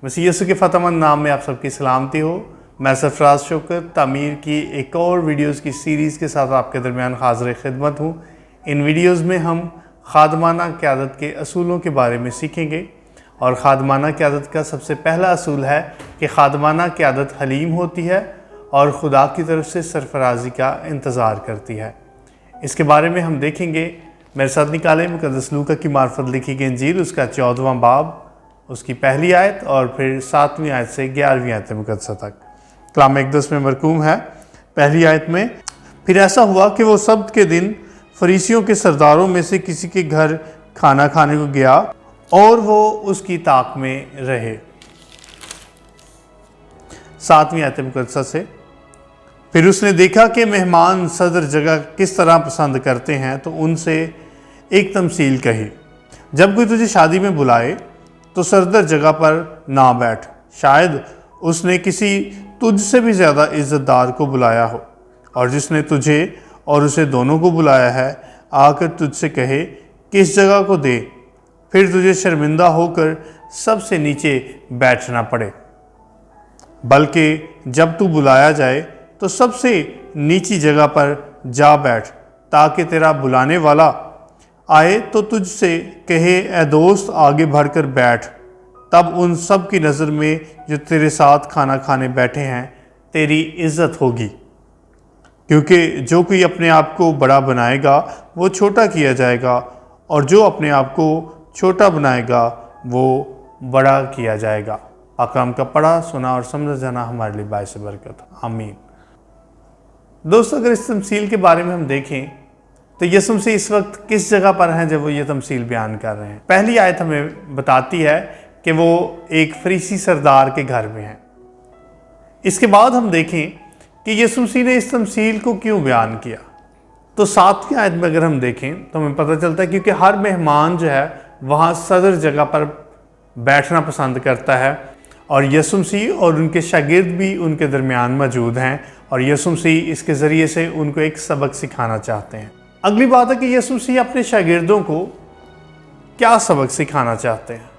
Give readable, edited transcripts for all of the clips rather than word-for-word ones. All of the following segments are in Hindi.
मसीह यीशु के फतेहमंद नाम में आप सबकी सलामती हो। मैं सरफराज शौकत तामीर की एक और वीडियोस की सीरीज़ के साथ आपके दरमियान हाज़िर खिदमत हूँ। इन वीडियोस में हम खादमाना क़यादत के असूलों के बारे में सीखेंगे और खादमाना क़यादत का सबसे पहला असूल है कि खादमाना क़यादत हलीम होती है और खुदा की तरफ से सरफराजी का इंतज़ार करती है। इसके बारे में हम देखेंगे। मेरे साथ निकालें मुक़द्दस लूका की मार्फत लिखी गई इंजील, उसका 14वां बाब, उसकी पहली आयत और फिर 7वीं आयत से 11वीं आयत मुक़द्दसा तक। कलाम इक़दस में मरकूम है पहली आयत में, फिर ऐसा हुआ कि वो सब्त के दिन फरीसियों के सरदारों में से किसी के घर खाना खाने को गया और वो उसकी ताक में रहे। 7वीं आयत मुक़द्दसा से, फिर उसने देखा कि मेहमान सदर जगह किस तरह पसंद करते हैं तो उनसे एक तमसील कही, जब कोई तुझे शादी में बुलाए तो सदर जगह पर ना बैठ, शायद उसने किसी तुझसे भी ज़्यादा इज़्ज़तदार को बुलाया हो, और जिसने तुझे और उसे दोनों को बुलाया है आकर तुझसे कहे किस जगह को दे, फिर तुझे शर्मिंदा होकर सबसे नीचे बैठना पड़े। बल्कि जब तू बुलाया जाए तो सबसे नीची जगह पर जा बैठ, ताकि तेरा बुलाने वाला आए तो तुझसे कहे ए दोस्त आगे बढ़कर बैठ। तब उन सब की नज़र में जो तेरे साथ खाना खाने बैठे हैं तेरी इज़्ज़त होगी, क्योंकि जो कोई अपने आप को बड़ा बनाएगा वो छोटा किया जाएगा, और जो अपने आप को छोटा बनाएगा वो बड़ा किया जाएगा। अकराम का पढ़ा, सुना और समझा जाना हमारे लिए बाइस बरकत। आमीन। दोस्तों, अगर इस तमसील के बारे में हम देखें तो यीशु मसीह इस वक्त किस जगह पर हैं जब वो ये तमसील बयान कर रहे हैं। पहली आयत हमें बताती है कि वो एक फरीसी सरदार के घर में हैं। इसके बाद हम देखें कि यीशु मसीह ने इस तमसील को क्यों बयान किया, तो 7वीं आयत में अगर हम देखें तो हमें पता चलता है क्योंकि हर मेहमान जो है वहाँ सदर जगह पर बैठना पसंद करता है, और यीशु मसीह और उनके शागिर्द भी उनके दरमियान मौजूद हैं, और यीशु मसीह इसके ज़रिए से उनको एक सबक सिखाना चाहते हैं। अगली बात है कि यीशु मसीह अपने शागिर्दों को क्या सबक सिखाना चाहते हैं।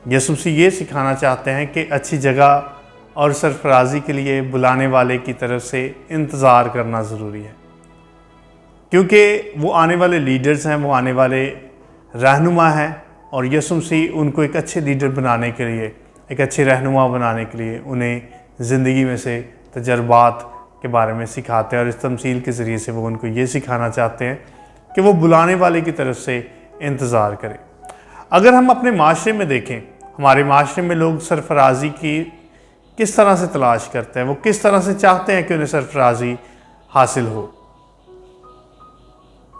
यीशु मसीह ये सिखाना चाहते हैं कि अच्छी जगह और सरफराजी के लिए बुलाने वाले की तरफ से इंतज़ार करना ज़रूरी है, क्योंकि वो आने वाले लीडर्स हैं, वो आने वाले रहनुमा हैं, और यीशु मसीह उनको एक अच्छे लीडर बनाने के लिए, एक अच्छे रहनुमा बनाने के लिए उन्हें ज़िंदगी में से तजर्बात के बारे में सिखाते हैं, और इस तमसील के ज़रिए से वो उनको ये सिखाना चाहते हैं कि वो बुलाने वाले की तरफ से इंतज़ार करें। अगर हम अपने माशरे में देखें, हमारे माशरे में लोग सरफराजी की किस तरह से तलाश करते हैं, वो किस तरह से चाहते हैं कि उन्हें सरफराजी हासिल हो।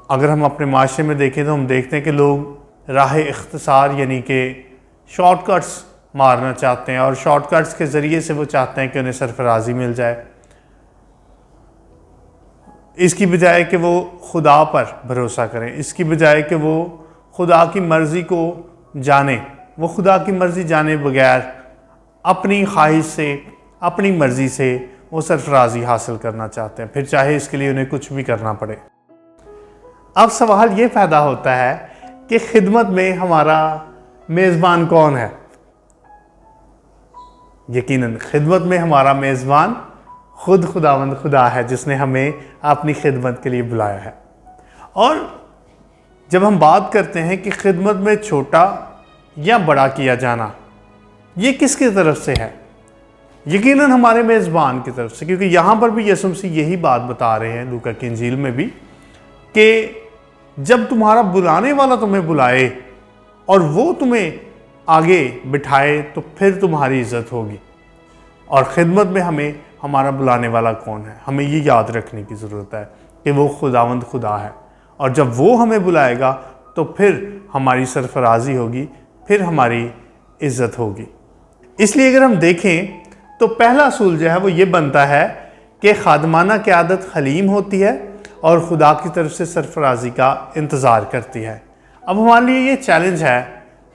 अगर हम अपने माशरे में देखें तो हम देखते हैं कि लोग राह इख्तिसार यानी कि शॉर्टकट्स मारना चाहते हैं, और शॉर्टकट्स के ज़रिए से वो चाहते हैं कि उन्हें सरफराजी मिल जाए, इसकी बजाय कि वो खुदा पर भरोसा करें, इसकी बजाय कि वो खुदा की मर्ज़ी को जाने, वो खुदा की मर्ज़ी जाने बगैर अपनी ख्वाहिश से, अपनी मर्ज़ी से वो सरफराजी हासिल करना चाहते हैं, फिर चाहे इसके लिए उन्हें कुछ भी करना पड़े। अब सवाल ये पैदा होता है कि खिदमत में हमारा मेज़बान कौन है। यकीनन खिदमत में हमारा मेज़बान खुद खुदावंद खुदा है, जिसने हमें अपनी खिदमत के लिए बुलाया है। और जब हम बात करते हैं कि खिदमत में छोटा या बड़ा किया जाना, ये किसकी तरफ से है? यकीनन हमारे मेज़बान की तरफ से, क्योंकि यहाँ पर भी यीशु मसीह यही बात बता रहे हैं लूका की इंजील में भी, कि जब तुम्हारा बुलाने वाला तुम्हें बुलाए और वो तुम्हें आगे बिठाए तो फिर तुम्हारी इज़्ज़त होगी। और ख़िदमत में हमें हमारा बुलाने वाला कौन है, हमें ये याद रखने की ज़रूरत है कि वो खुदावंद खुदा है, और जब वो हमें बुलाएगा तो फिर हमारी सरफराजी होगी, फिर हमारी इज़्ज़त होगी। इसलिए अगर हम देखें तो पहला असूल जो है वो ये बनता है कि खादमाना क़यादत हलीम होती है और खुदा की तरफ से सरफराजी का इंतज़ार करती है। अब हमारे लिए ये चैलेंज है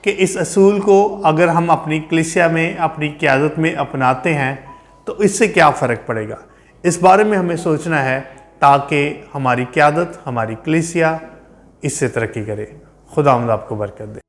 कि इस असूल को अगर हम अपनी कलीसिया में, अपनी क़यादत में अपनाते हैं तो इससे क्या फ़र्क पड़ेगा, इस बारे में हमें सोचना है, ताकि हमारी क़यादत, हमारी कलीसिया इससे तरक्की करे। खुदावंद आपको बरकत दे।